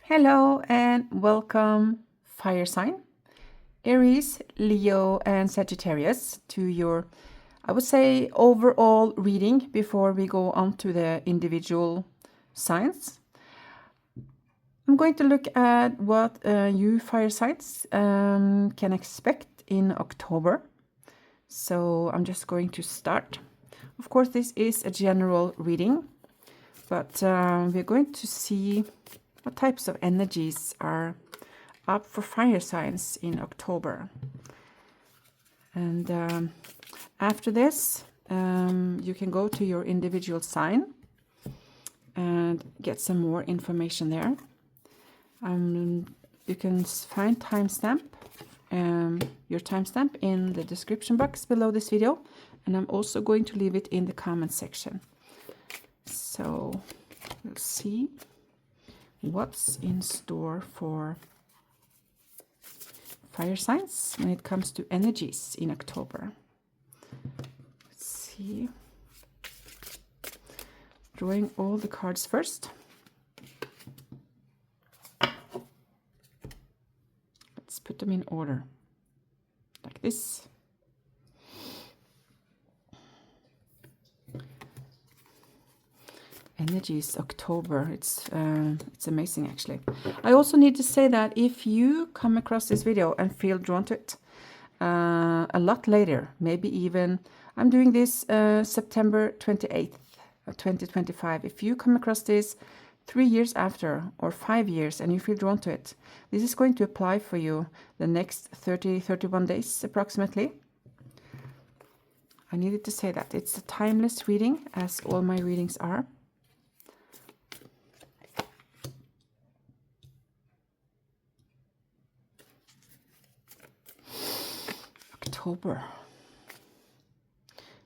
Hello and welcome, Fire Sign Aries, Leo, and Sagittarius, to your, I would say, overall reading before we go on to the individual signs. I'm going to look at what you fire signs can expect in October. So I'm just going to start. Of course, this is a general reading, but we're going to see what types of energies are up for fire signs in October. And after this, you can go to your individual sign and get some more information there. You can find your timestamp in the description box below this video, and I'm also going to leave it in the comment section. So we'll see what's in store for fire signs when it comes to energies in October. Let's see. Drawing all the cards first. Let's put them in order, like this. Energies October. It's amazing, actually. I also need to say that if you come across this video and feel drawn to it a lot later, maybe even I'm doing this September 28th 2025. If you come across this 3 years after or 5 years and you feel drawn to it, this is going to apply for you the next 31 days approximately. I needed to say that it's a timeless reading, as all my readings are. October,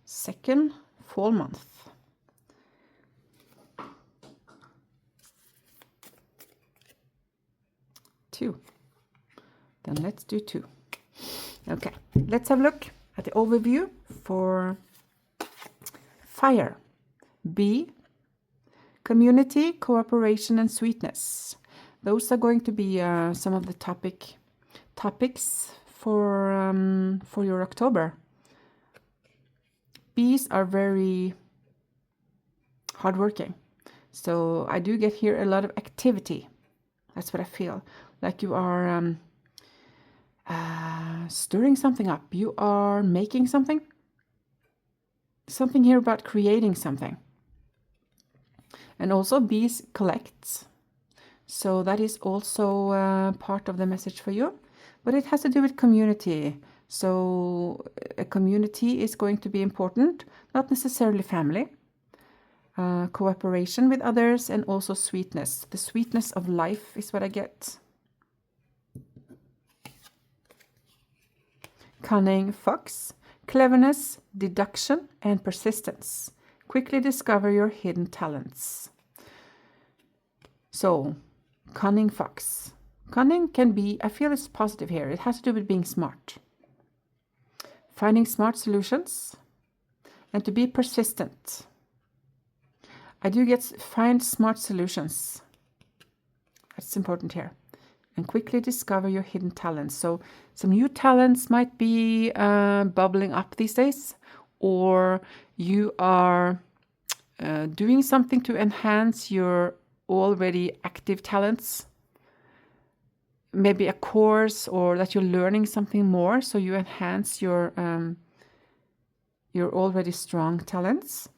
second fall month. Two. Then let's do two. Okay, let's have a look at the overview for fire. B, community, cooperation, and sweetness. Those are going to be some of the topics for your October. Bees are very hardworking, so I do get here a lot of activity. That's what I feel, like you are stirring something up. You are making something here about creating something. And also bees collect, so that is also part of the message for you. But it has to do with community. So a community is going to be important, not necessarily family. Cooperation with others, and also sweetness. The sweetness of life is what I get. Cunning fox, cleverness, deduction, and persistence. Quickly discover your hidden talents. So, cunning fox. Cunning can be, I feel it's positive here. It has to do with being smart. Finding smart solutions. And to be persistent. I do get find smart solutions. That's important here. And quickly discover your hidden talents. So some new talents might be bubbling up these days. Or you are doing something to enhance your already active talents. Maybe a course, or that you're learning something more, so you enhance your already strong talents.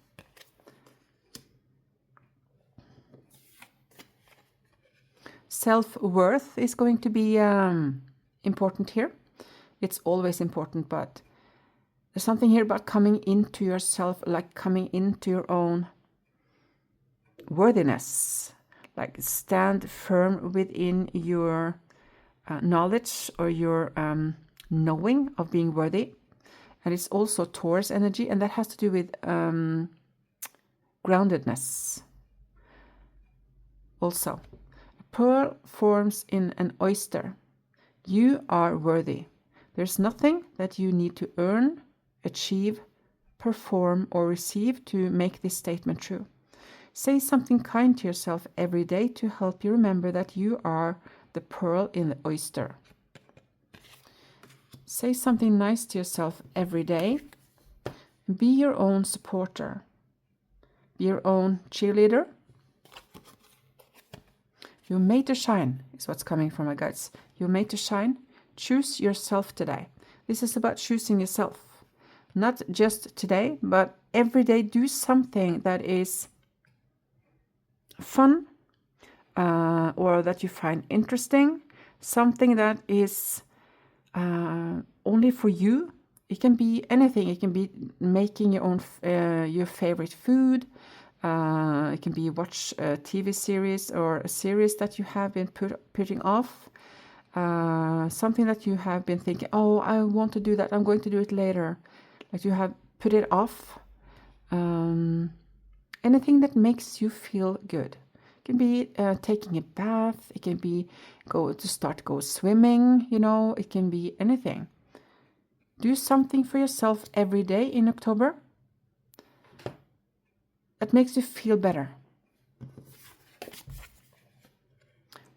Self-worth is going to be important here. It's always important, but there's something here about coming into yourself, like coming into your own worthiness, like stand firm within your knowledge or your knowing of being worthy. And it's also Taurus energy, and that has to do with groundedness. Also, a pearl forms in an oyster. You are worthy. There's nothing that you need to earn, achieve, perform, or receive to make this statement true. Say something kind to yourself every day to help you remember that you are the pearl in the oyster. Say something nice to yourself every day. Be your own supporter. Be your own cheerleader. You're made to shine, is what's coming from my guides. You're made to shine. Choose yourself today. This is about choosing yourself. Not just today, but every day do something that is fun or that you find interesting. Something that is only for you. It can be anything. It can be making your own your favorite food. It can be watch a TV series or a series that you have been putting off. Something that you have been thinking, oh, I want to do that. I'm going to do it later. Like you have put it off. Anything that makes you feel good. It can be taking a bath. It can be go swimming. You know, it can be anything. Do something for yourself every day in October that makes you feel better.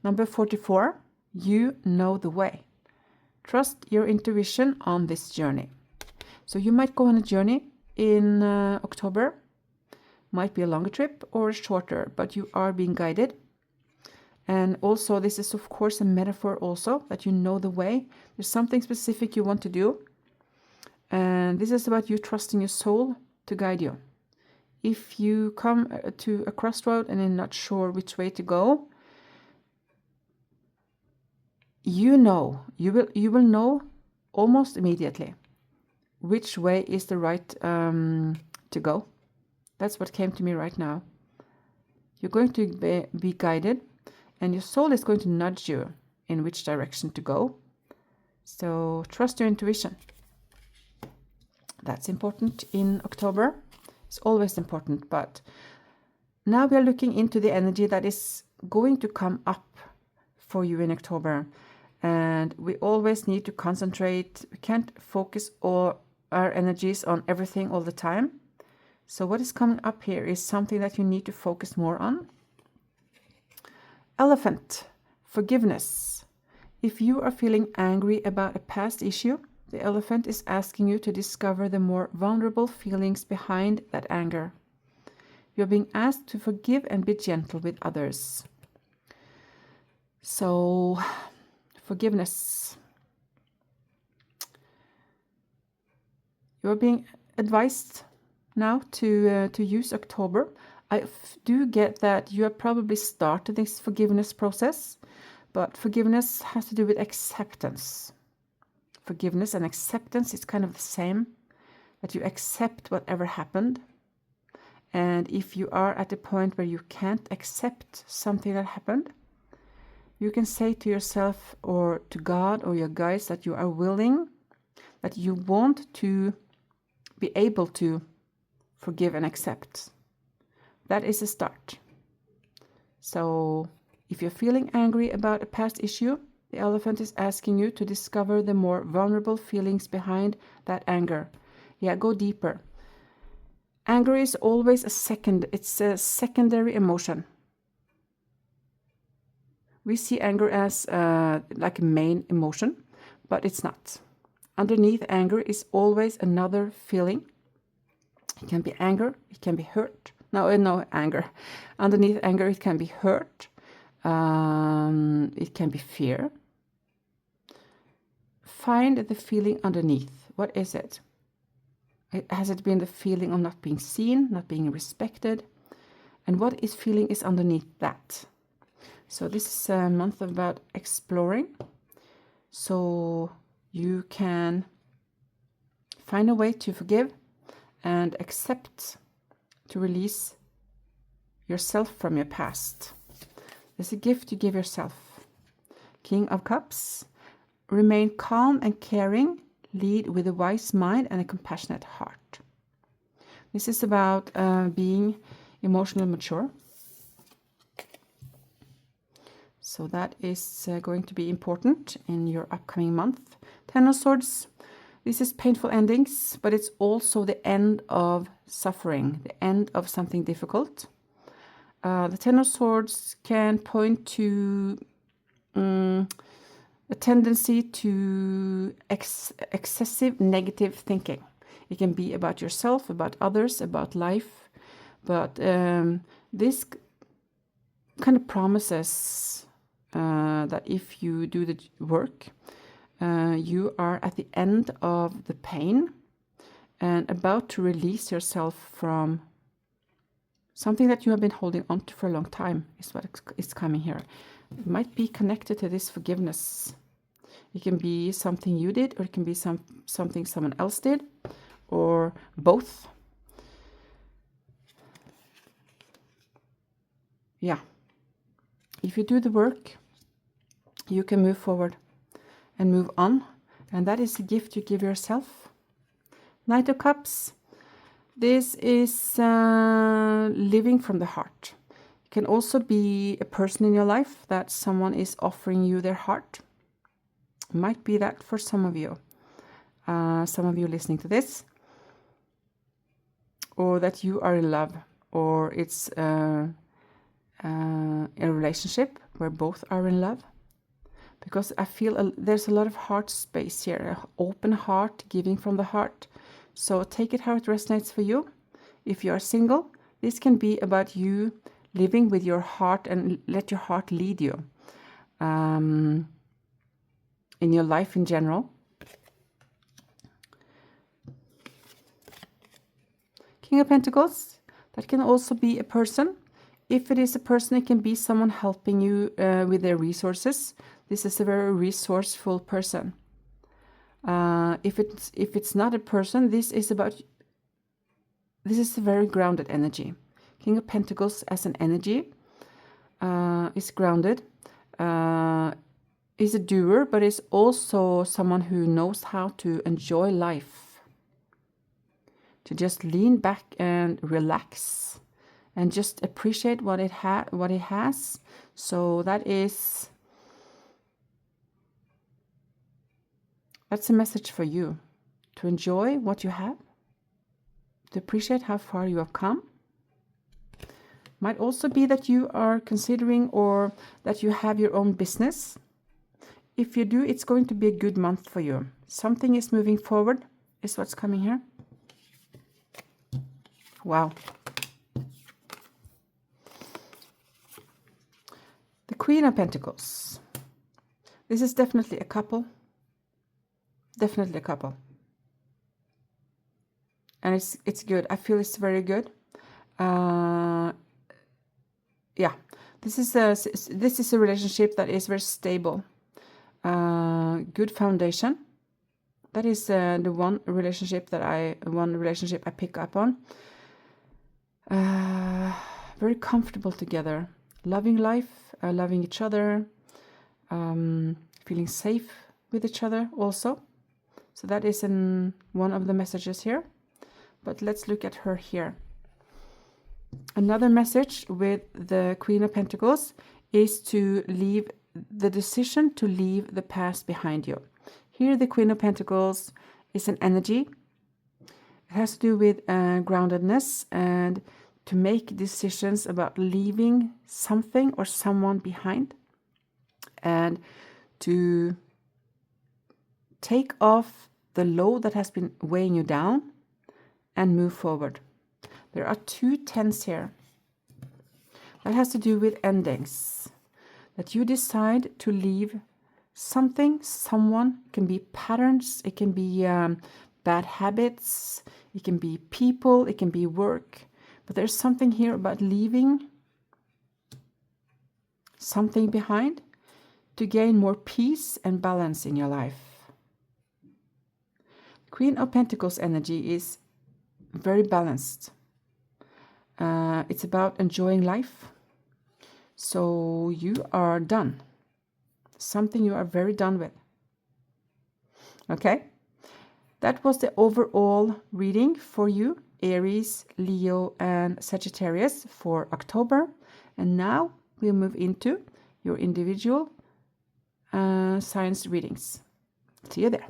Number 44, you know the way. Trust your intuition on this journey. So you might go on a journey in October. Might be a longer trip or a shorter, but you are being guided. And also, this is of course a metaphor also, that you know the way. There's something specific you want to do. And this is about you trusting your soul to guide you. If you come to a crossroad and you're not sure which way to go, you will know almost immediately which way is the right to go. That's what came to me right now. You're going to be guided, and your soul is going to nudge you in which direction to go. So trust your intuition. That's important in October. It's always important, but now we are looking into the energy that is going to come up for you in October. And we always need to concentrate. We can't focus all our energies on everything all the time. So what is coming up here is something that you need to focus more on. Elephant, forgiveness. If you are feeling angry about a past issue, the elephant is asking you to discover the more vulnerable feelings behind that anger. You're being asked to forgive and be gentle with others. So, forgiveness. You're being advised now to use October. I do get that you have probably started this forgiveness process, but forgiveness has to do with acceptance. Forgiveness and acceptance is kind of the same, that you accept whatever happened. And if you are at a point where you can't accept something that happened, you can say to yourself or to God or your guides that you are willing, that you want to be able to forgive and accept. That is a start. So if you're feeling angry about a past issue, the elephant is asking you to discover the more vulnerable feelings behind that anger. Yeah, go deeper. Anger is always it's a secondary emotion. We see anger as like a main emotion, but it's not. Underneath anger is always another feeling. It can be anger, it can be hurt. No anger. Underneath anger, it can be hurt. It can be fear. Find the feeling underneath. What is it? Has it been the feeling of not being seen, not being respected? And what feeling is underneath that? So this is a month about exploring. So you can find a way to forgive and accept, to release yourself from your past. There's a gift you give yourself. King of Cups. Remain calm and caring. Lead with a wise mind and a compassionate heart. This is about being emotionally mature. So that is going to be important in your upcoming month. Ten of Swords. This is painful endings, but it's also the end of suffering, the end of something difficult. The Ten of Swords can point to a tendency to excessive negative thinking. It can be about yourself, about others, about life. But this kind of promises that if you do the work, you are at the end of the pain and about to release yourself from something that you have been holding on to for a long time, is what is coming here. It might be connected to this forgiveness. It can be something you did, or it can be something someone else did, or both. Yeah. If you do the work, you can move forward and move on. And that is a gift you give yourself. Knight of Cups. This is living from the heart. It can also be a person in your life that someone is offering you their heart. Might be that for some of you. Some of you listening to this. Or that you are in love. Or it's a relationship where both are in love. Because I feel there's a lot of heart space here. An open heart, giving from the heart. So take it how it resonates for you. If you are single, this can be about you living with your heart and let your heart lead you in your life in general. King of Pentacles, that can also be a person. If it is a person, it can be someone helping you with their resources. This is a very resourceful person. If it's not a person, this is a very grounded energy. King of Pentacles as an energy is grounded, is a doer, but is also someone who knows how to enjoy life, to just lean back and relax and just appreciate what it has. So that's a message for you, to enjoy what you have, to appreciate how far you have come. Might also be that you are considering or that you have your own business. If you do, it's going to be a good month for you. Something is moving forward, is what's coming here. Wow. The Queen of Pentacles. This is definitely a couple. Definitely a couple. And it's good. I feel it's very good. Yeah. This is a relationship that is very stable. Good foundation. That is the one relationship I pick up on. Very comfortable together. Loving life, loving each other, feeling safe with each other also. So that is one of the messages here. But let's look at her here. Another message with the Queen of Pentacles is to leave the decision to leave the past behind you. Here the Queen of Pentacles is an energy. It has to do with groundedness and to make decisions about leaving something or someone behind and to take off the load that has been weighing you down and move forward. There are 2 tens here. That has to do with endings. That you decide to leave something, someone. It can be patterns, it can be bad habits, it can be people, it can be work. But there's something here about leaving something behind to gain more peace and balance in your life. Queen of Pentacles energy is very balanced. It's about enjoying life. So you are done. Something you are very done with. Okay? That was the overall reading for you, Aries, Leo, and Sagittarius for October. And now we'll move into your individual signs readings. See you there.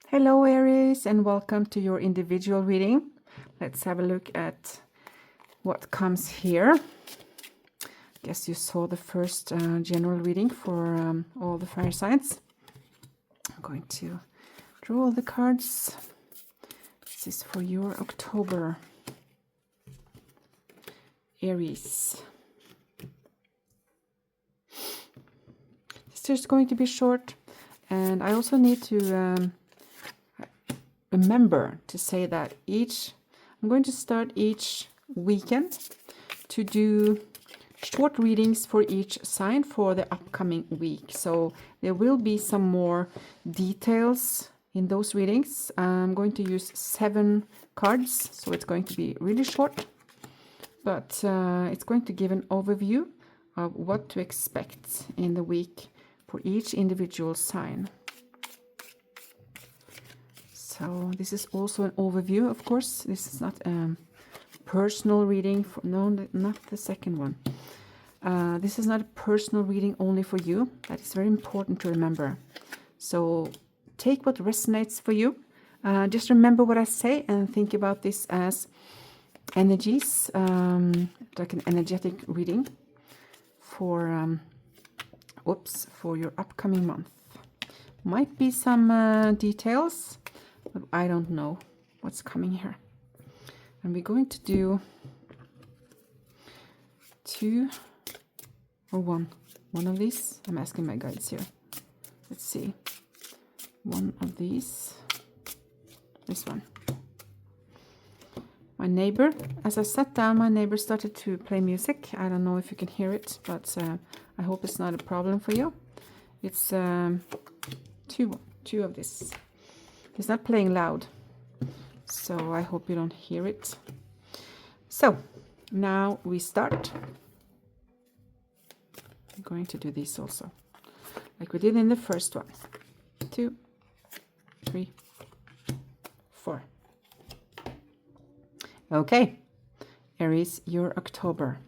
Hello, Aries, and welcome to your individual reading. Let's have a look at what comes here. Guess you saw the first general reading for all the fire signs. I'm going to draw all the cards. This is for your October. Aries. This is going to be short, and I also need to remember to say that I'm going to start each weekend to do short readings for each sign for the upcoming week. So there will be some more details in those readings. I'm going to use 7 cards, so it's going to be really short, but it's going to give an overview of what to expect in the week for each individual sign. So this is also an overview, of course. This is not a personal reading. No, not the second one. This is not a personal reading only for you. That is very important to remember. So take what resonates for you. Just remember what I say and think about this as energies, like an energetic reading for your upcoming month. Might be some details, but I don't know what's coming here. And we're going to do 2 or 1 of these. I'm asking my guides here. Let's see. 1 of these. This one. My neighbor, as I sat down, my neighbor started to play music. I don't know if you can hear it, but I hope it's not a problem for you. It's 2 of this. He's not playing loud, so I hope you don't hear it. So now we start. I'm going to do this also, like we did in the first one. 2, 3, 4. Okay, Aries, your October.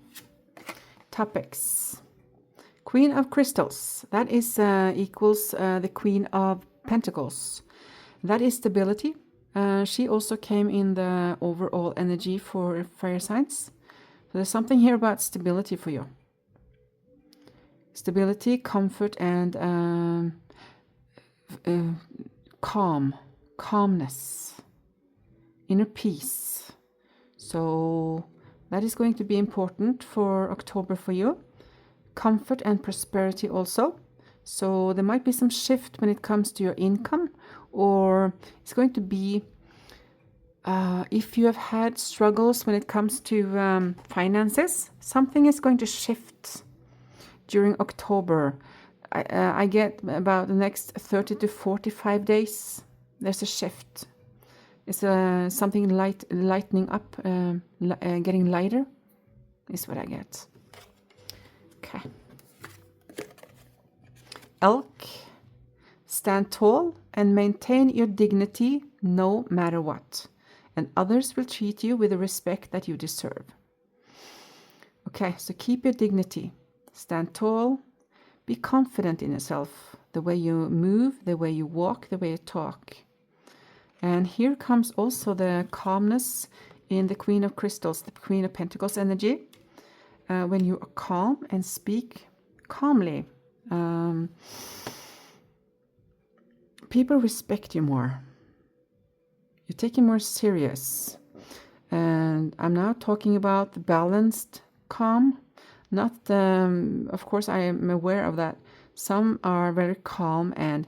Topics. Queen of Crystals. That is equals the Queen of Pentacles. That is stability. She also came in the overall energy for fire signs. So there's something here about stability for you. Stability, comfort, and calmness, inner peace. So that is going to be important for October for you. Comfort and prosperity also. So there might be some shift when it comes to your income, or it's going to be if you have had struggles when it comes to finances, something is going to shift during October. I get about the next 30 to 45 days. There's a shift. It's something lightening up, getting lighter is what I get. Okay. Elk, stand tall and maintain your dignity no matter what, and others will treat you with the respect that you deserve. Okay, so keep your dignity. Stand tall. Be confident in yourself, the way you move, the way you walk, the way you talk. And here comes also the calmness in the Queen of Crystals, the Queen of Pentacles energy. When you are calm and speak calmly, people respect you more. You take it more serious. And I'm now talking about the balanced calm. Not, of course, I am aware of that. Some are very calm and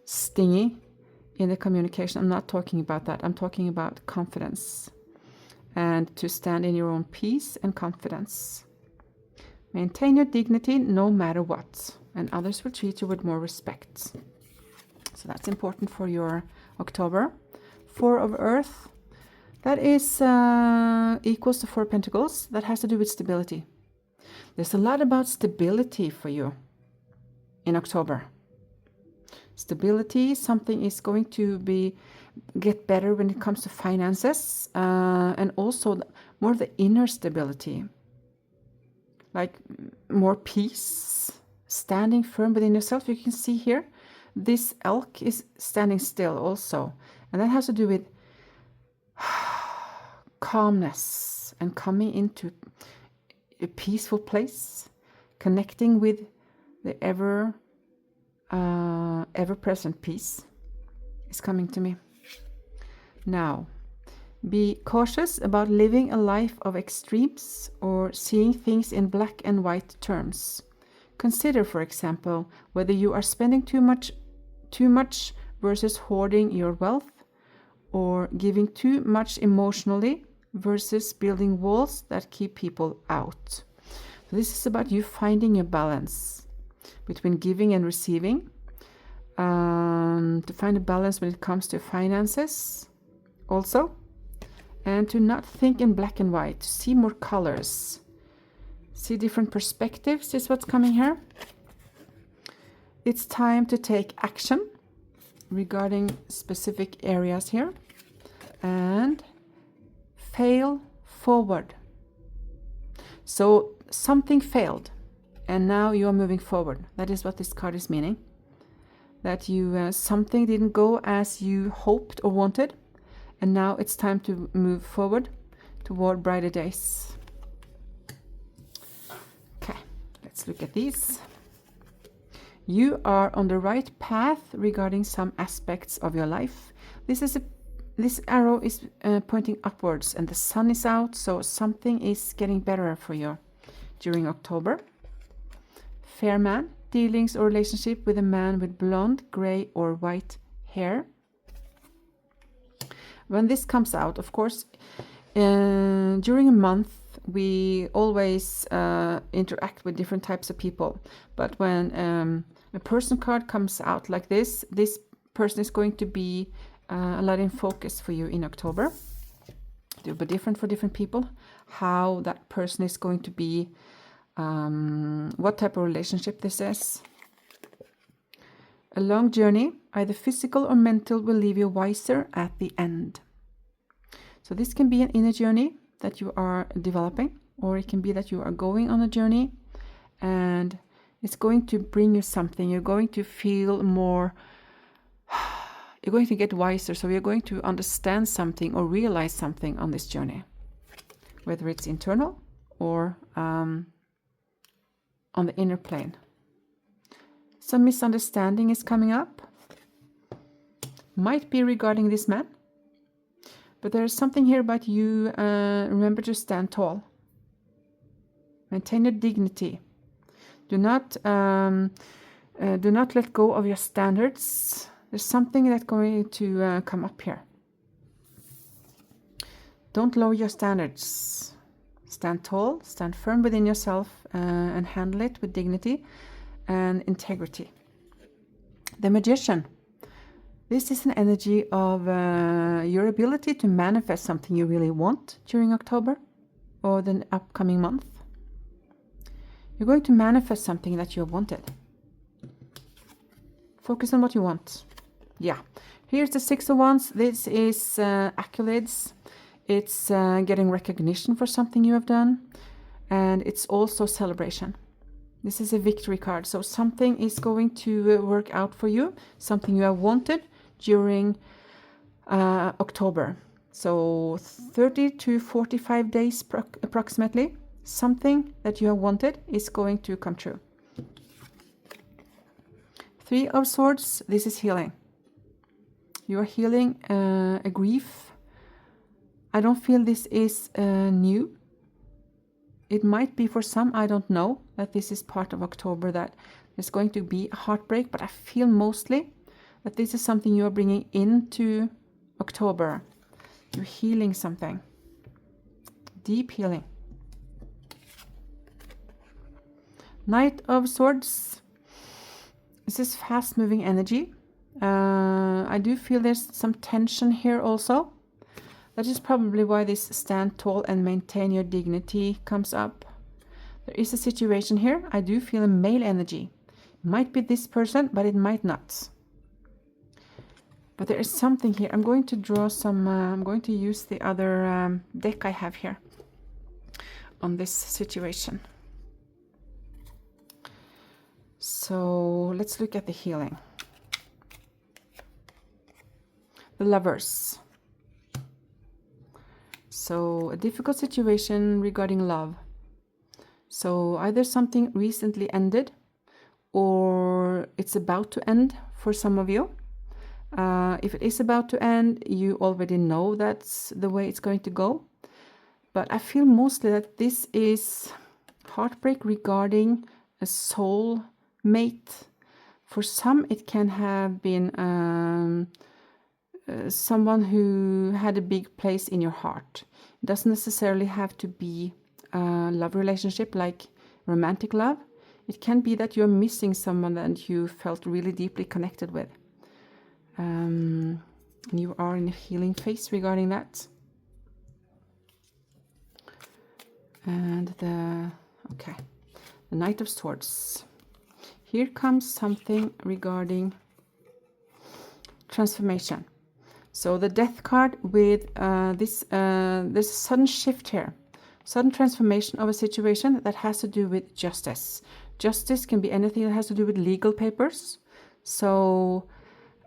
stingy in the communication. I'm not talking about that. I'm talking about confidence and to stand in your own peace and confidence. Maintain your dignity no matter what, and others will treat you with more respect. So that's important for your October. 4 of Earth, that is equals to 4 Pentacles. That has to do with stability. There's a lot about stability for you in October. Stability, something is going to get better when it comes to finances, and also more the inner stability, like more peace, standing firm within yourself. You can see here, this elk is standing still also, and that has to do with calmness and coming into a peaceful place, connecting with the ever-present peace is coming to me. Now, be cautious about living a life of extremes or seeing things in black and white terms. Consider, for example, whether you are spending too much versus hoarding your wealth, or giving too much emotionally versus building walls that keep people out. So this is about you finding a balance between giving and receiving, to find a balance when it comes to finances also, and to not think in black and white, to see more colors, see different perspectives is what's coming here. It's time to take action regarding specific areas here and fail forward. So something failed and now you are moving forward. That is what this card is meaning. That you something didn't go as you hoped or wanted, and now it's time to move forward toward brighter days. Okay, let's look at these. You are on the right path regarding some aspects of your life. This arrow is pointing upwards and the sun is out, so something is getting better for you during October. Fair man, dealings or relationship with a man with blonde, gray or white hair. When this comes out, of course, during a month we always interact with different types of people, but when a person card comes out like this person is going to be a lot in focus for you in October. It will be different for different people, how that person is going to be, what type of relationship this is. A long journey, either physical or mental, will leave you wiser at the end. So this can be an inner journey that you are developing, or it can be that you are going on a journey and it's going to bring you something. You're going to feel more, you're going to get wiser, so you're going to understand something or realize something on this journey, whether it's internal or on the inner plane. Some misunderstanding is coming up. Might be regarding this man. But there's something here about you. Remember to stand tall. Maintain your dignity. Do not let go of your standards. There's something that's going to come up here. Don't lower your standards. Stand tall, stand firm within yourself, and handle it with dignity and integrity. The Magician. This is an energy of your ability to manifest something you really want during October or the upcoming month. You're going to manifest something that you have wanted. Focus on what you want. Yeah. Here's the Six of Wands. This is accolades. It's getting recognition for something you have done. And it's also celebration. This is a victory card. So something is going to work out for you. Something you have wanted during October. So 30 to 45 days approximately. Something that you have wanted is going to come true. Three of Swords. This is healing. You are healing a grief. I don't feel this is new. It might be for some, I don't know, that this is part of October, that there's going to be a heartbreak, but I feel mostly that this is something you are bringing into October. You're healing something. Deep healing. Knight of Swords. This is fast-moving energy. I do feel there's some tension here also. That is probably why this stand tall and maintain your dignity comes up. There is a situation here. I do feel a male energy. Might be this person, but it might not. But there is something here. I'm going to draw some, I'm going to use the other deck I have here on this situation. So let's look at the healing. The Lovers. So a difficult situation regarding love. So either something recently ended or it's about to end for some of you. If it is about to end, you already know that's the way it's going to go. But I feel mostly that this is heartbreak regarding a soul mate. For some, it can have been someone who had a big place in your heart. It doesn't necessarily have to be a love relationship like romantic love. It can be that you're missing someone that you felt really deeply connected with. And you are in a healing phase regarding that. And the Knight of Swords. Here comes something regarding transformation. So the Death card with there's a sudden shift here. Sudden transformation of a situation that has to do with justice. Justice can be anything that has to do with legal papers. So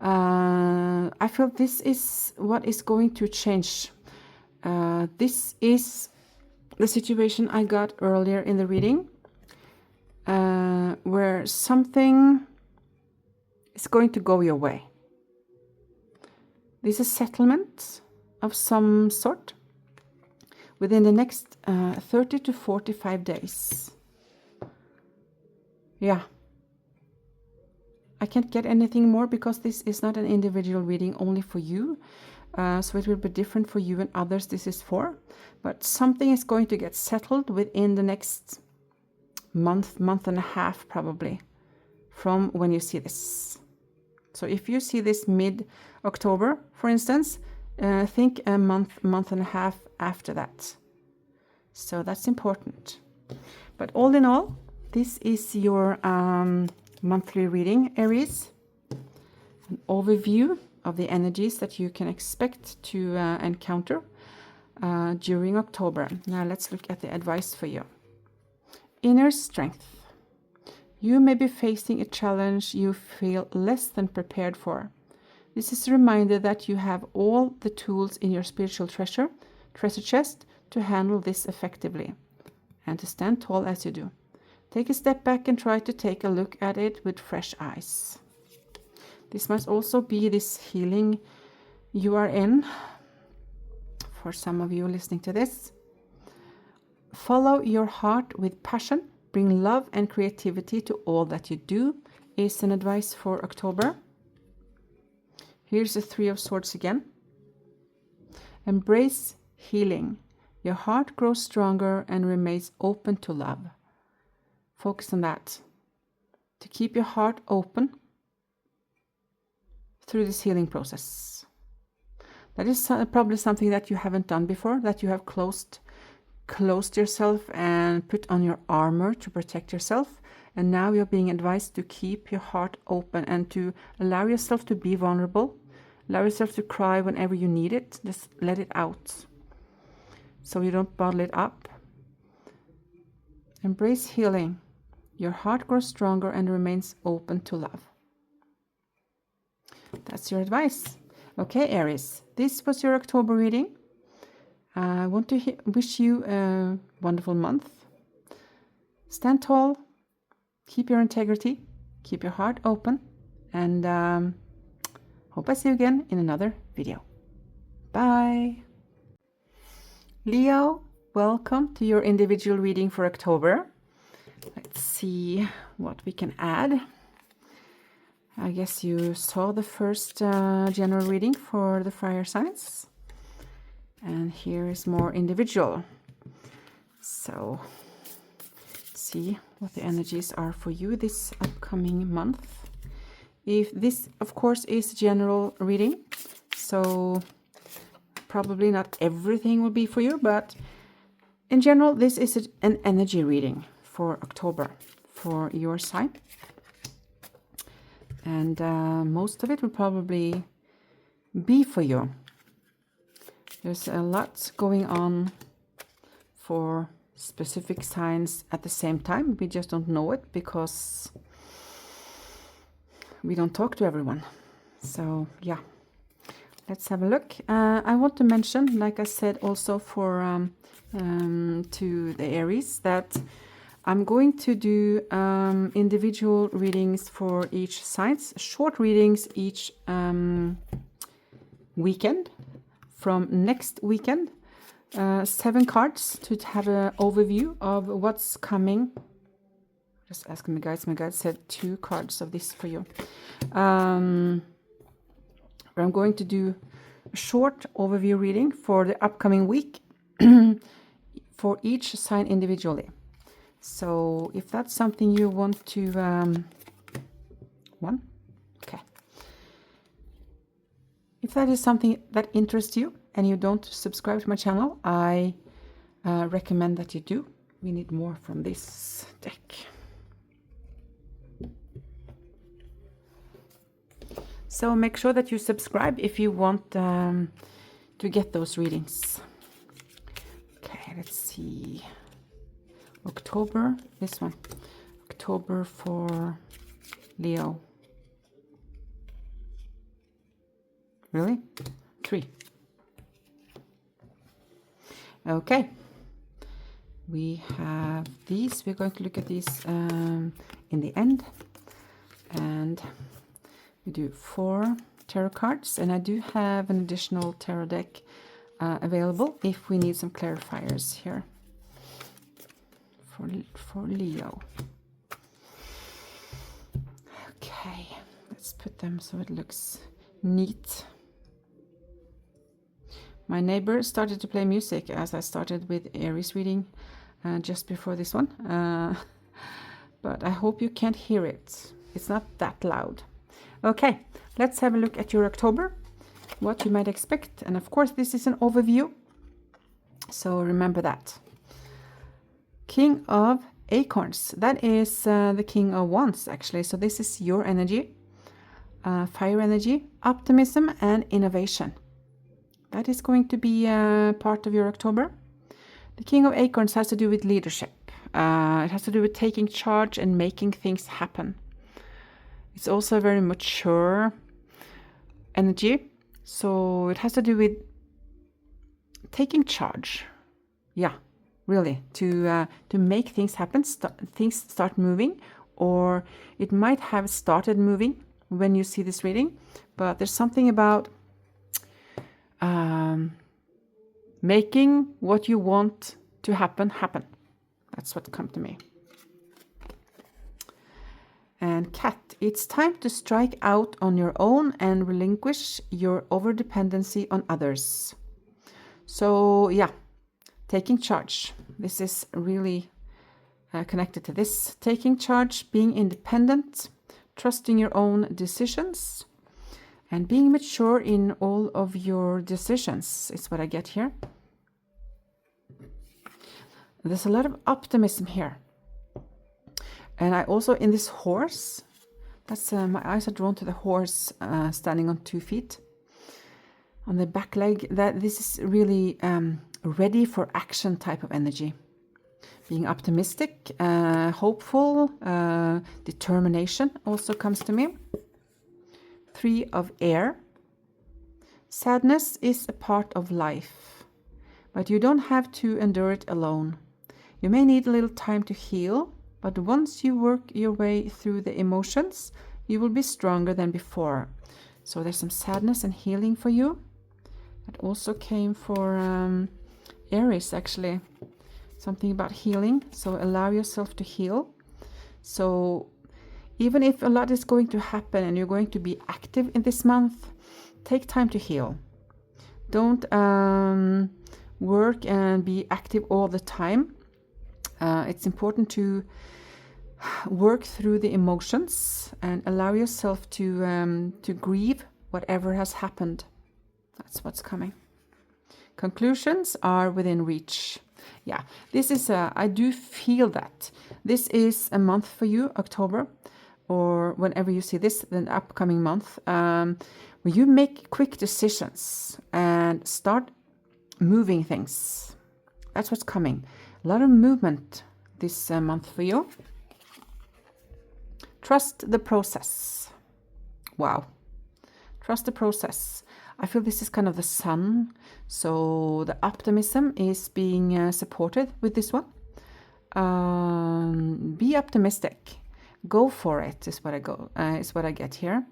I feel this is what is going to change. This is the situation I got earlier in the reading, where something is going to go your way. This is settlement of some sort within the next 30 to 45 days. Yeah. I can't get anything more because this is not an individual reading only for you. So it will be different for you and others this is for. But something is going to get settled within the next month and a half probably from when you see this. So if you see this mid-October, for instance, think a month and a half after that. So that's important. But all in all, this is your monthly reading, Aries. An overview of the energies that you can expect to encounter during October. Now let's look at the advice for you. Inner strength. You may be facing a challenge you feel less than prepared for. This is a reminder that you have all the tools in your spiritual treasure chest to handle this effectively and to stand tall as you do. Take a step back and try to take a look at it with fresh eyes. This must also be this healing you are in. For some of you listening to this, follow your heart with passion. Bring love and creativity to all that you do is an advice for October. Here's the Three of Swords again. Embrace healing. Your heart grows stronger and remains open to love. Focus on that. To keep your heart open through this healing process. That is probably something that you haven't done before, that you have closed yourself and put on your armor to protect yourself. And now you're being advised to keep your heart open and to allow yourself to be vulnerable. Allow yourself to cry whenever you need it. Just let it out so you don't bottle it up. Embrace healing. Your heart grows stronger and remains open to love. That's your advice. Okay, Aries, this was your October reading. I want to wish you a wonderful month. Stand tall, keep your integrity, keep your heart open, and hope I see you again in another video. Bye. Leo, welcome to your individual reading for October. Let's see what we can add. I guess you saw the first general reading for the fire signs. And here is more individual. So, let's see what the energies are for you this upcoming month. If this, of course, is general reading, so probably not everything will be for you, but in general, this is an energy reading for October for your sign. And most of it will probably be for you. There's a lot going on for specific signs at the same time. We just don't know it because we don't talk to everyone. So, yeah. let's have a look. I want to mention, like I said also for to the Aries, that I'm going to do individual readings for each signs, short readings each weekend. From next weekend, 7 cards to have an overview of what's coming. Just asking my guides. My guide said 2 cards of this for you. I'm going to do a short overview reading for the upcoming week for each sign individually. So if that's something you want to okay. If that is something that interests you and you don't subscribe to my channel, I recommend that you do. We need more from this deck. So make sure that you subscribe if you want to get those readings. Okay, let's see. October, this one. October for Leo. Really? 3. Okay. We have these. We're going to look at these in the end. And we do 4 tarot cards. And I do have an additional tarot deck available if we need some clarifiers here for Leo. Okay, let's put them so it looks neat. My neighbor started to play music as I started with Aries reading just before this one. But I hope you can't hear it. It's not that loud. Okay, let's have a look at your October, what you might expect. And of course, this is an overview, so remember that. King of Acorns, that is the King of Wands, actually. So this is your energy, fire energy, optimism, and innovation. That is going to be part of your October. The King of Acorns has to do with leadership. It has to do with taking charge and making things happen. It's also a very mature energy. So it has to do with taking charge. Yeah, really, to make things happen, things start moving, or it might have started moving when you see this reading, but there's something about making what you want to happen. That's what come to me. And Cat, it's time to strike out on your own and relinquish your overdependency on others. So yeah, taking charge. This is really connected to this. Taking charge, being independent, trusting your own decisions, and being mature in all of your decisions is what I get here. There's a lot of optimism here. And I also, in this horse, that's my eyes are drawn to the horse standing on 2 feet. On the back leg, that this is really ready for action type of energy. Being optimistic, hopeful, determination also comes to me. 3 of air. Sadness is a part of life, but you don't have to endure it alone. You may need a little time to heal, but once you work your way through the emotions, you will be stronger than before. So there's some sadness and healing for you. That also came for Aries, actually. Something about healing. So allow yourself to heal. So even if a lot is going to happen and you're going to be active in this month, take time to heal. Don't work and be active all the time. It's important to work through the emotions and allow yourself to grieve whatever has happened. That's what's coming. Conclusions are within reach. Yeah, this is I do feel that this is a month for you, October, or whenever you see this, the upcoming month, where you make quick decisions and start moving things. That's what's coming. A lot of movement this month for you. Trust the process. Wow. Trust the process. I feel this is kind of the sun. So the optimism is being supported with this one. Be optimistic. Go for it is what I get here.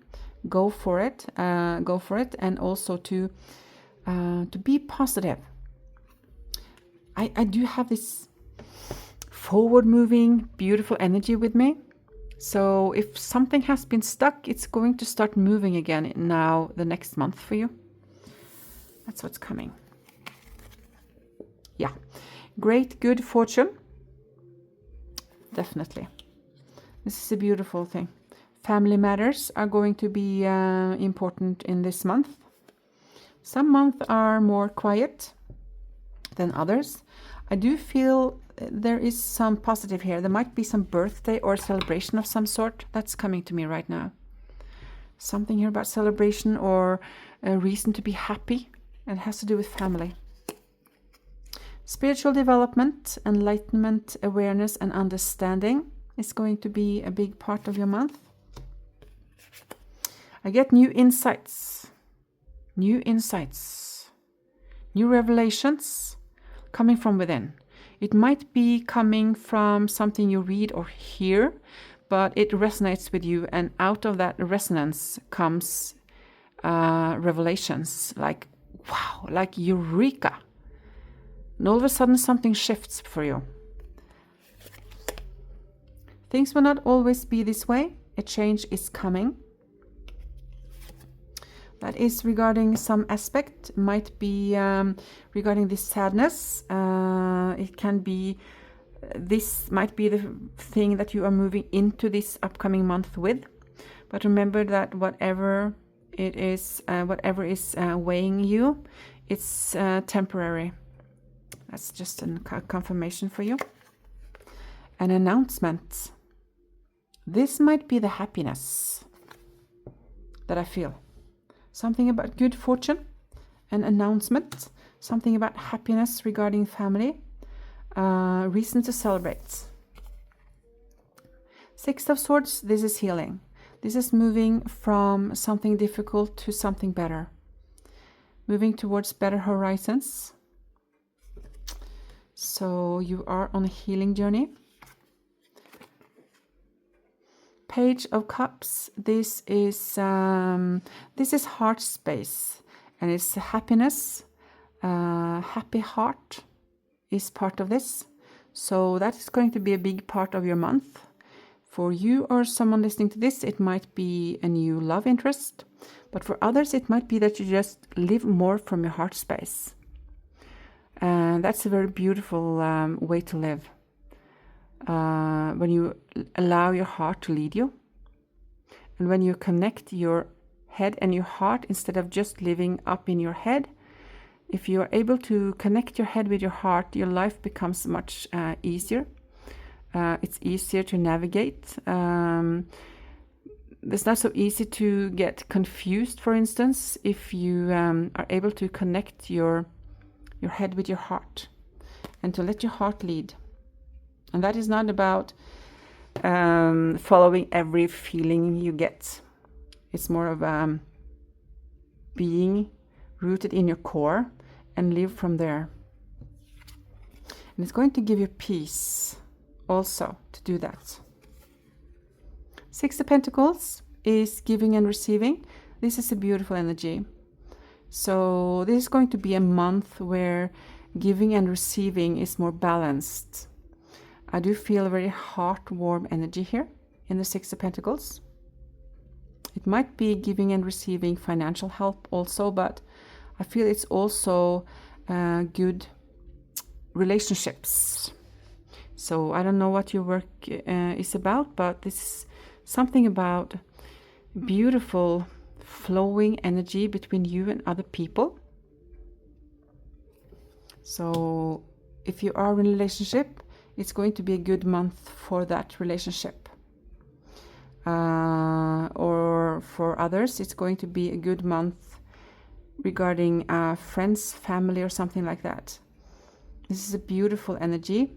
Go for it. And also to be positive. I do have this forward-moving, beautiful energy with me. So if something has been stuck, it's going to start moving again now the next month for you. That's what's coming. Yeah. Great, good fortune. Definitely. This is a beautiful thing. Family matters are going to be important in this month. Some months are more quiet than others. I do feel there is some positive here. There might be some birthday or celebration of some sort. That's coming to me right now. Something here about celebration or a reason to be happy. It has to do with family. Spiritual development, enlightenment, awareness, and understanding is going to be a big part of your month. I get new insights, new revelations coming from within. It might be coming from something you read or hear, but it resonates with you, and out of that resonance comes revelations like, wow, like eureka. And all of a sudden something shifts for you. Things will not always be this way. A change is coming. That is regarding some aspect, might be regarding this sadness. It can be, this might be the thing that you are moving into this upcoming month with. But remember that whatever it is, whatever is weighing you, it's temporary. That's just a confirmation for you. An announcement. This might be the happiness that I feel. Something about good fortune, an announcement, something about happiness regarding family, reason to celebrate. Six of Swords, this is healing. This is moving from something difficult to something better. Moving towards better horizons. So you are on a healing journey. Page of Cups, this is heart space, and it's happiness. Happy heart is part of this. So that is going to be a big part of your month. For you or someone listening to this, it might be a new love interest. But for others, it might be that you just live more from your heart space. And that's a very beautiful way to live. When you allow your heart to lead you, and when you connect your head and your heart instead of just living up in your head, if you are able to connect your head with your heart, your life becomes much easier. It's easier to navigate. It's not so easy to get confused, for instance, if you are able to connect your head with your heart and to let your heart lead. And that is not about following every feeling you get. It's more of being rooted in your core and live from there. And it's going to give you peace also to do that. Six of Pentacles is giving and receiving. This is a beautiful energy. So this is going to be a month where giving and receiving is more balanced. I do feel a very heart-warm energy here in the Six of Pentacles. It might be giving and receiving financial help also, but I feel it's also good relationships. So I don't know what your work is about, but this is something about beautiful flowing energy between you and other people. So if you are in a relationship, it's going to be a good month for that relationship. Or for others, it's going to be a good month regarding friends, family, or something like that. This is a beautiful energy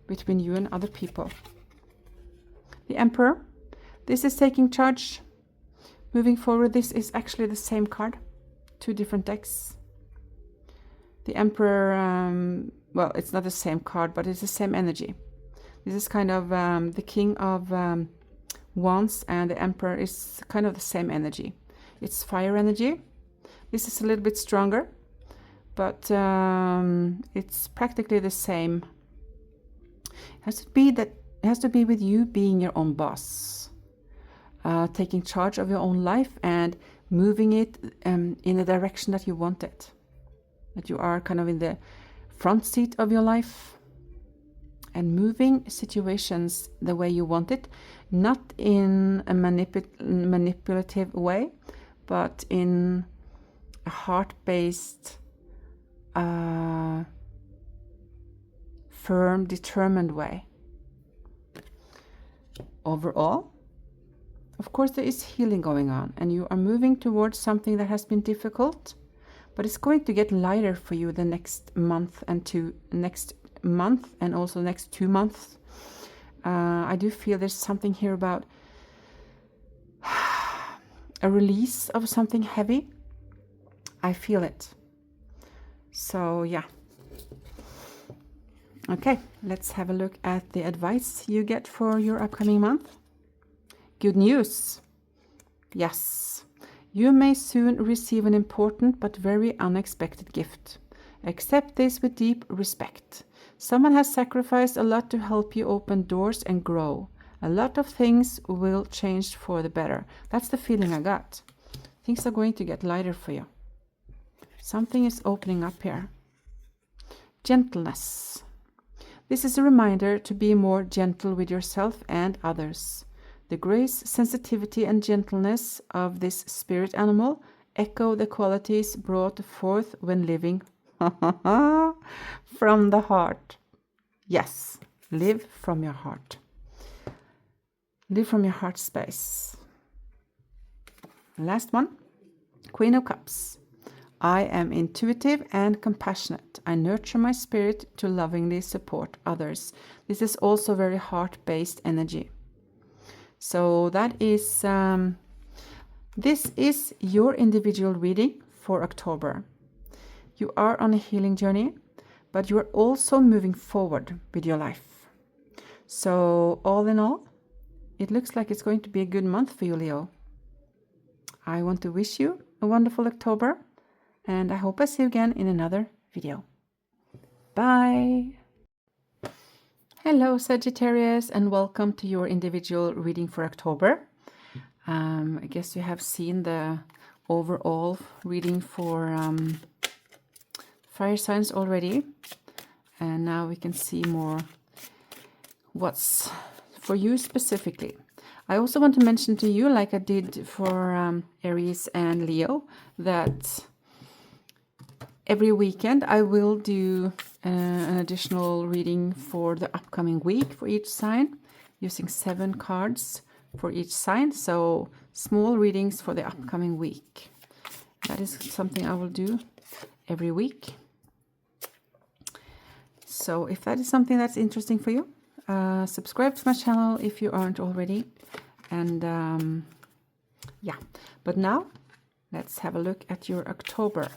between you and other people. The Emperor, this is taking charge. Moving forward, this is actually the same card two different decks. The Emperor, well, it's not the same card, but it's the same energy. This is kind of the King of Wands, and the Emperor is kind of the same energy. It's fire energy. This is a little bit stronger, but it's practically the same. It has to be with you being your own boss, taking charge of your own life and moving it in the direction that you want it. That you are kind of in the front seat of your life and moving situations the way you want it, not in a manipulative way, but in a heart-based, firm, determined way. Overall, of course, there is healing going on, and you are moving towards something that has been difficult, but it's going to get lighter for you the next month and also next 2 months. I do feel there's something here about a release of something heavy. I feel it. So yeah. Okay, let's have a look at the advice you get for your upcoming month. Good news. Yes. You may soon receive an important but very unexpected gift. Accept this with deep respect. Someone has sacrificed a lot to help you open doors and grow. A lot of things will change for the better. That's the feeling I got. Things are going to get lighter for you. Something is opening up here. Gentleness. This is a reminder to be more gentle with yourself and others. The grace, sensitivity, and gentleness of this spirit animal echo the qualities brought forth when living from the heart. Yes, live from your heart. Live from your heart space. Last one, Queen of Cups. I am intuitive and compassionate. I nurture my spirit to lovingly support others. This is also very heart-based energy. So that is, this is your individual reading for October. You are on a healing journey, but you are also moving forward with your life. So all in all, it looks like it's going to be a good month for you, Leo. I want to wish you a wonderful October, and I hope I see you again in another video. Bye! Hello, Sagittarius, and welcome to your individual reading for October. I guess you have seen the overall reading for Fire Signs already, and now we can see more what's for you specifically. I also want to mention to you, like I did for Aries and Leo, that every weekend I will do an additional reading for the upcoming week for each sign, using 7 cards for each sign. So small readings for the upcoming week. That is something I will do every week. So if that is something that's interesting for you, subscribe to my channel if you aren't already. And yeah, but now let's have a look at your October.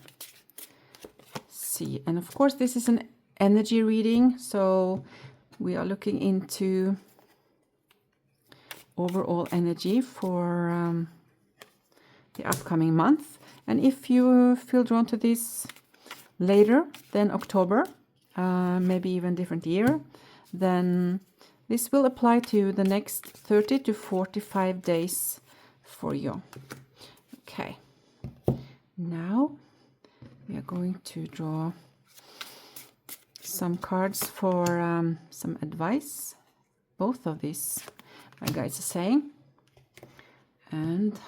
See, and of course this is an energy reading, so we are looking into overall energy for the upcoming month. And if you feel drawn to this later than October, maybe even different year, then this will apply to the next 30 to 45 days for you. Okay, now we are going to draw some cards for some advice. Both of these, my guides are saying. And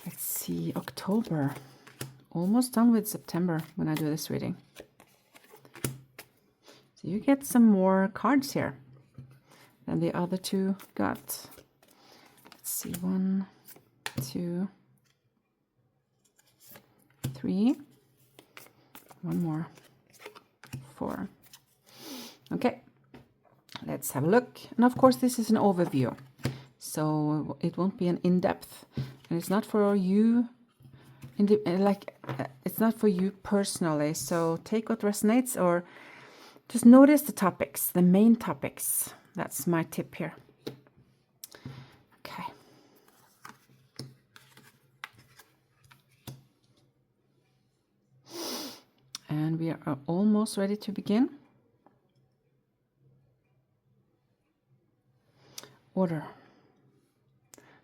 let's see, October. Almost done with September when I do this reading. So you get some more cards here than the other two got. Let's see, 1, 2, 3, one more, 4. Okay, let's have a look. And of course this is an overview, so it won't be an in-depth, and it's not for you It's not for you personally, so take what resonates, or just notice the topics, the main topics. That's my tip here. Okay. And we are almost ready to begin. Order.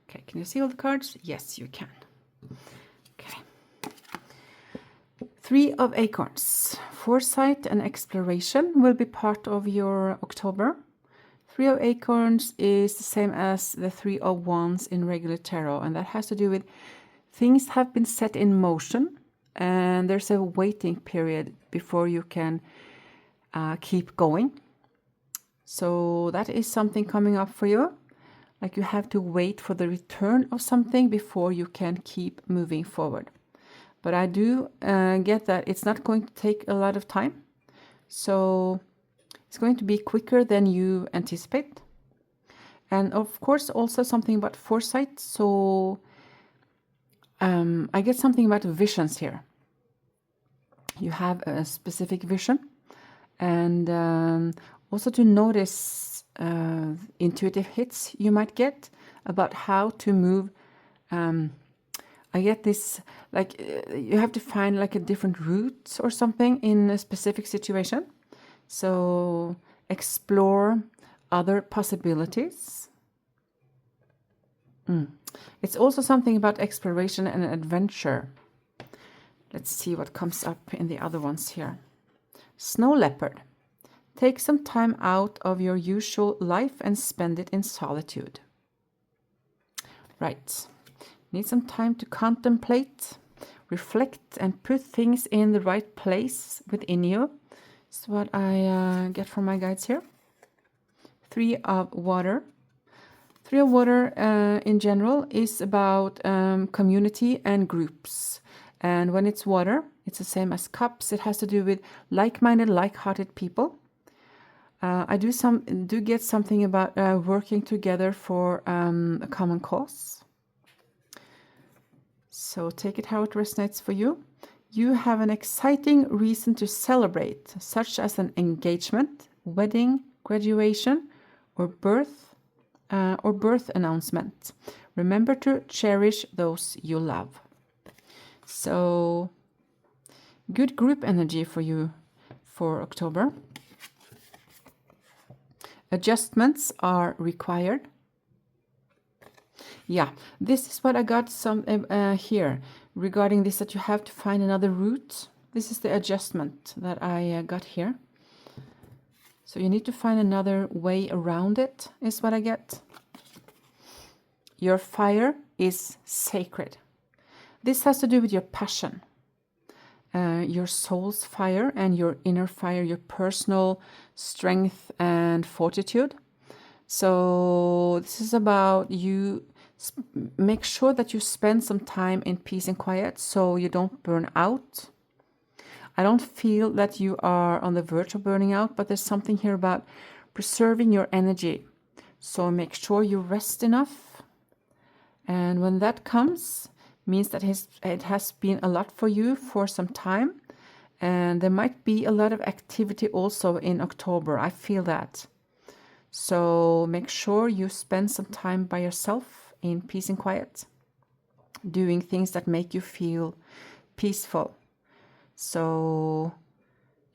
Okay, can you see all the cards? Yes, you can. Okay. 3 of Acorns. Foresight and exploration will be part of your October. 3 of Acorns is the same as the 3 of Wands in regular tarot, and that has to do with things have been set in motion, and there's a waiting period before you can keep going. So that is something coming up for you. Like you have to wait for the return of something before you can keep moving forward. But I do get that it's not going to take a lot of time. So it's going to be quicker than you anticipate. And of course, also something about foresight. So I get something about visions here. You have a specific vision. And also to notice intuitive hits you might get about how to move. I get this, like you have to find like a different route or something in a specific situation. So explore other possibilities. It's also something about exploration and adventure. Let's see what comes up in the other ones here. Snow leopard. Take some time out of your usual life and spend it in solitude. Right. Need some time to contemplate, reflect, and put things in the right place within you. That's what I get from my guides here. 3 of water. 3 of water in general is about community and groups. And when it's water, it's the same as cups. It has to do with like-minded, like-hearted people. I do get something about working together for a common cause. So take it how it resonates for you. You have an exciting reason to celebrate, such as an engagement, wedding, graduation, or birth announcement. Remember to cherish those you love. So good group energy for you for October. Adjustments are required. Yeah, this is what I got some here regarding this, that you have to find another route. This is the adjustment that I got here. So you need to find another way around it, is what I get. Your fire is sacred. This has to do with your passion, your soul's fire and your inner fire, your personal strength and fortitude. So this is about you. Make sure that you spend some time in peace and quiet so you don't burn out. I don't feel that you are on the verge of burning out, but there's something here about preserving your energy. So make sure you rest enough. And when that comes, means that it has been a lot for you for some time. And there might be a lot of activity also in October. I feel that. So make sure you spend some time by yourself in peace and quiet, doing things that make you feel peaceful. So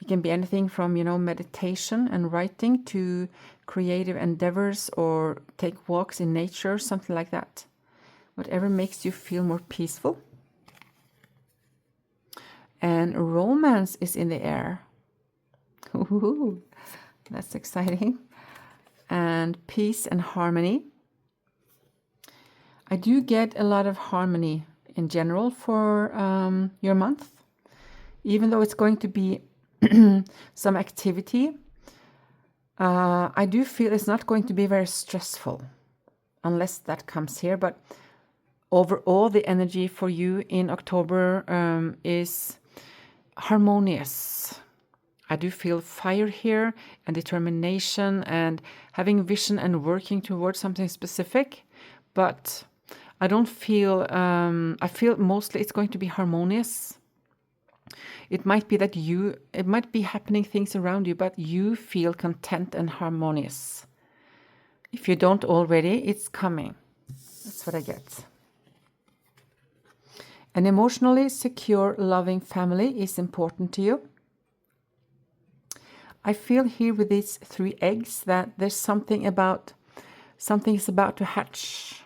it can be anything from, meditation and writing to creative endeavors or take walks in nature, something like that. Whatever makes you feel more peaceful. And romance is in the air. Ooh, that's exciting. And peace and harmony. I do get a lot of harmony in general for your month. Even though it's going to be some activity, I do feel it's not going to be very stressful unless that comes here. But overall, the energy for you in October is harmonious. I do feel fire here and determination and having vision and working towards something specific. But I don't feel, I feel mostly it's going to be harmonious. It might be that it might be happening things around you, but you feel content and harmonious. If you don't already, it's coming. That's what I get. An emotionally secure, loving family is important to you. I feel here with these 3 eggs that there's something about, something is about to hatch.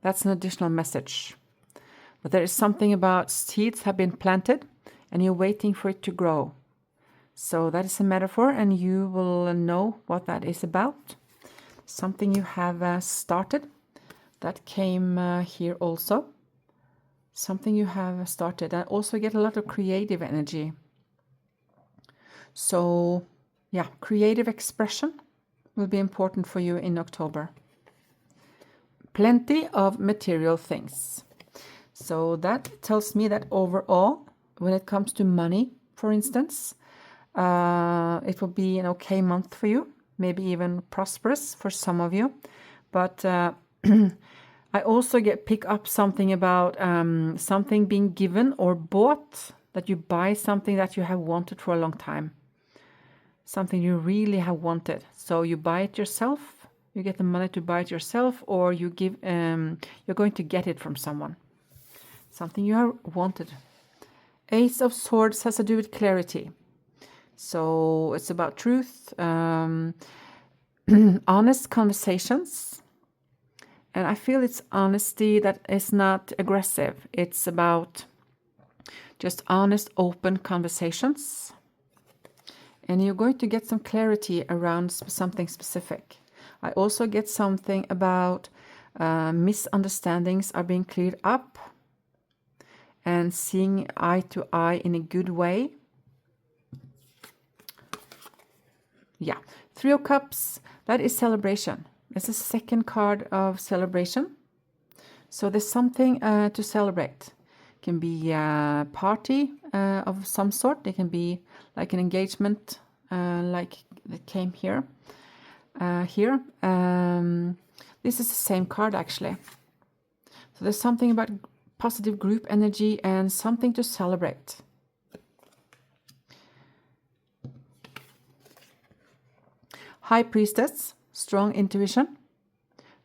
That's an additional message. But there is something about seeds have been planted and you're waiting for it to grow. So that is a metaphor, and you will know what that is about. Something you have started. That came here also. Something you have started. I also get a lot of creative energy. So, yeah, creative expression will be important for you in October. Plenty of material things. So that tells me that overall, when it comes to money, for instance, it will be an okay month for you, maybe even prosperous for some of you. But I also pick up something about something being given or bought, that you buy something that you have wanted for a long time. Something you really have wanted. So you buy it yourself, you get the money to buy it yourself, or you give, you're going to get it from someone. Something you have wanted. Ace of Swords has to do with clarity. So it's about truth, honest conversations. And I feel it's honesty that is not aggressive. It's about just honest, open conversations. And you're going to get some clarity around something specific. I also get something about misunderstandings are being cleared up. And seeing eye to eye in a good way. Yeah, 3 of Cups, that is celebration. It's the second card of celebration. So there's something to celebrate. It can be a party of some sort. It can be like an engagement, like that came here. This is the same card, actually. So there's something about positive group energy and something to celebrate. High Priestess, strong intuition.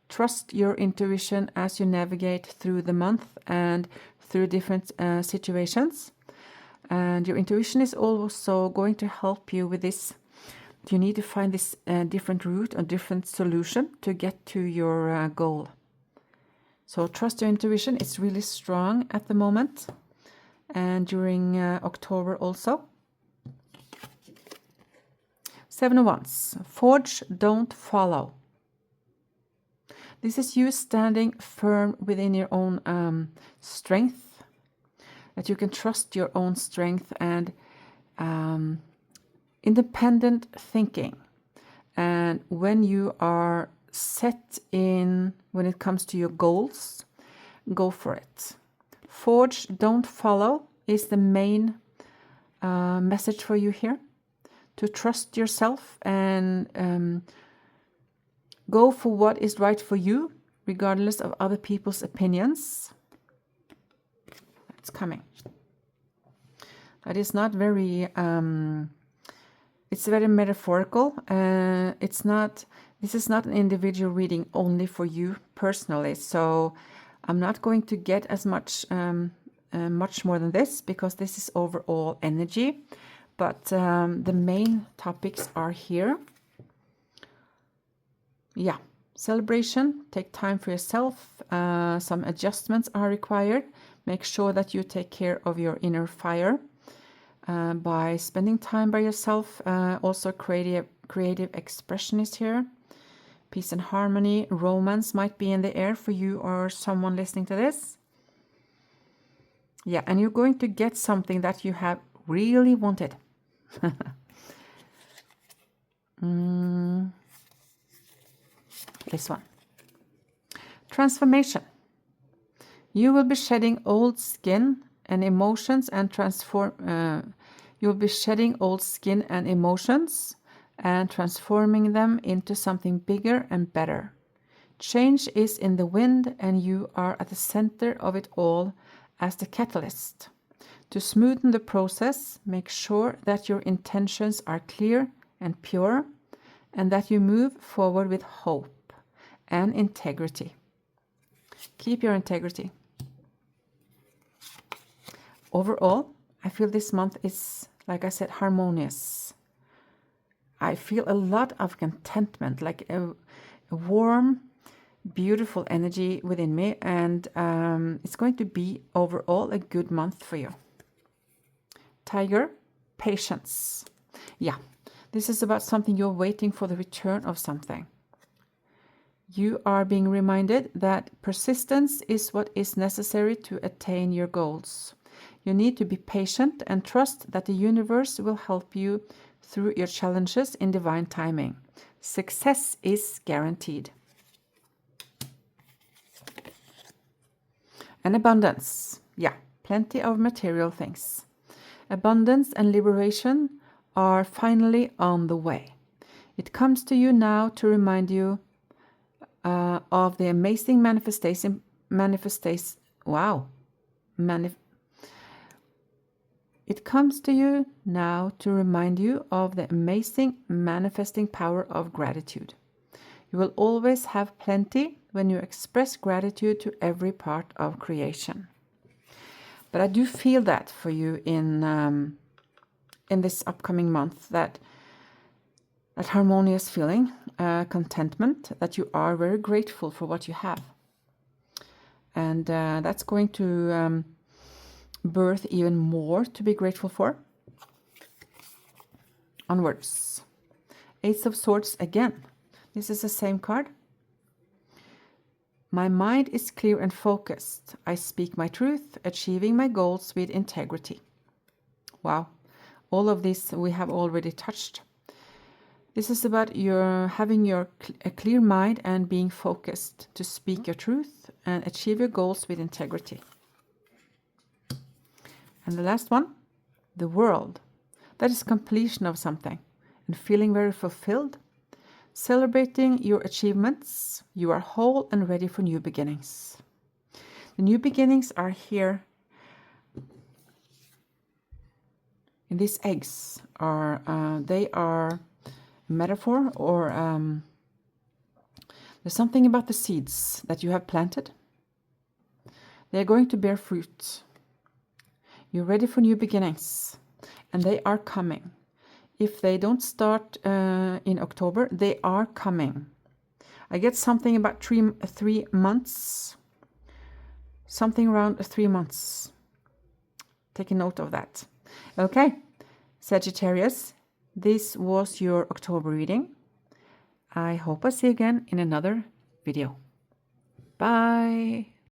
Trust your intuition as you navigate through the month and through different situations. And your intuition is also going to help you with this. You need to find this different route or different solution to get to your goal. So trust your intuition. It's really strong at the moment. And during October also. 7 of Wands. Forge, don't follow. This is you standing firm within your own strength. That you can trust your own strength and independent thinking. And when you are set in, when it comes to your goals, go for it. Forge, don't follow is the main message for you here. To trust yourself and go for what is right for you, regardless of other people's opinions. That's coming. That is not very, it's very metaphorical. This is not an individual reading only for you personally. So I'm not going to get as much more than this, because this is overall energy. But the main topics are here. Yeah, celebration, take time for yourself. Some adjustments are required. Make sure that you take care of your inner fire by spending time by yourself. Also creative expression is here. Peace and harmony, romance might be in the air for you or someone listening to this. Yeah, and you're going to get something that you have really wanted. This one. Transformation. You will be shedding old skin and emotions and you'll be shedding old skin and emotions and transforming them into something bigger and better. Change is in the wind, and you are at the center of it all as the catalyst. To smoothen the process, make sure that your intentions are clear and pure, and that you move forward with hope and integrity. Keep your integrity. Overall, I feel this month is, like I said, harmonious. I feel a lot of contentment, like a warm, beautiful energy within me, and it's going to be overall a good month for you. Tiger, patience. Yeah, this is about something you're waiting for, the return of something. You are being reminded that persistence is what is necessary to attain your goals. You need to be patient and trust that the universe will help you through your challenges in divine timing. Success is guaranteed. And abundance. Yeah, plenty of material things. Abundance and liberation are finally on the way. It comes to you now to remind you of the amazing It comes to you now to remind you of the amazing manifesting power of gratitude. You will always have plenty when you express gratitude to every part of creation. But I do feel that for you in this upcoming month, that harmonious feeling, contentment, that you are very grateful for what you have. And that's going to birth even more to be grateful for. Onwards. Ace of Swords again. This is the same card. My mind is clear and focused. I speak my truth, achieving my goals with integrity. Wow. All of this we have already touched. This is about having a clear mind and being focused to speak your truth and achieve your goals with integrity. And the last one, the World. That is completion of something and feeling very fulfilled. Celebrating your achievements, you are whole and ready for new beginnings. The new beginnings are here. And these eggs they are a metaphor, or there's something about the seeds that you have planted. They're going to bear fruit. You're ready for new beginnings, and they are coming. If they don't start in October, they are coming. I get something about 3 months. Something around 3 months. Take a note of that. Okay, Sagittarius, this was your October reading. I hope I see you again in another video. Bye.